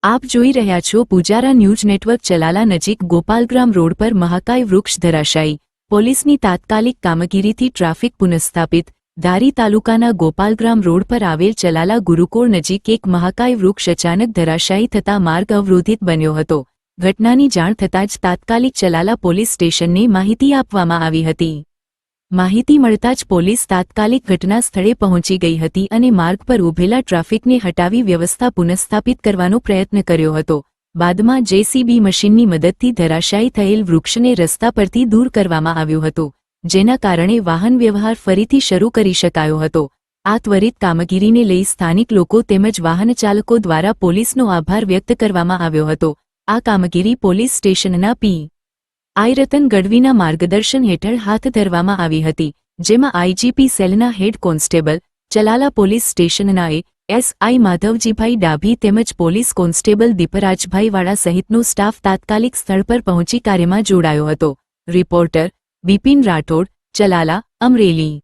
આપ જોઈ રહ્યા છો પૂજારા ન્યૂઝ નેટવર્ક ચલાલા નજીક ગોપાલગ્રામ રોડ પર મહાકાય વૃક્ષ ધરાશાયી પોલીસની તાત્કાલિક કામગીરીથી ટ્રાફિક પુનઃસ્થાપિત ધારી તાલુકાના ગોપાલગ્રામ રોડ પર આવેલ ચલાલા ગુરુકુળ નજીક એક મહાકાય વૃક્ષ અચાનક ધરાશાયી થતાં માર્ગ અવરોધિત બન્યો હતો। ઘટનાની જાણ થતાં જ તાત્કાલિક ચલાલા પોલીસ સ્ટેશનને માહિતી આપવામાં આવી હતી। માહિતી મળતા જ પોલીસ તાત્કાલિક ઘટના સ્થળે પહોંચી ગઈ હતી અને માર્ગ પર ઊભેલા ટ્રાફિકને હટાવી વ્યવસ્થા પુનઃસ્થાપિત કરવાનો પ્રયત્ન કર્યો હતો। બાદમાં જેસીબી મશીનની મદદથી ધરાશાયી થયેલ વૃક્ષને રસ્તા પરથી દૂર કરવામાં આવ્યું હતું, જેના કારણે વાહન વ્યવહાર ફરીથી શરૂ કરી શકાયો હતો। આ ત્વરિત કામગીરીને લઈ સ્થાનિક લોકો તેમજ વાહનચાલકો દ્વારા પોલીસનો આભાર વ્યક્ત કરવામાં આવ્યો હતો। આ કામગીરી પોલીસ સ્ટેશનના પી.આઈ. રતન ગઢવીના માર્ગદર્શન હેઠળ હાથ ધરવામાં આવી હતી, જેમાં આઈજીપી સેલના હેડ કોન્સ્ટેબલ, ચલાલા પોલીસ સ્ટેશનના એએસઆઈ માધવજીભાઈ ડાભી તેમજ પોલીસ કોન્સ્ટેબલ દીપરાજભાઈ વાળા સહિતનો સ્ટાફ તાત્કાલિક સ્થળ પર પહોંચી કાર્યમાં જોડાયો હતો। રિપોર્ટર વિપિન રાઠોડ, ચલાલા, અમરેલી।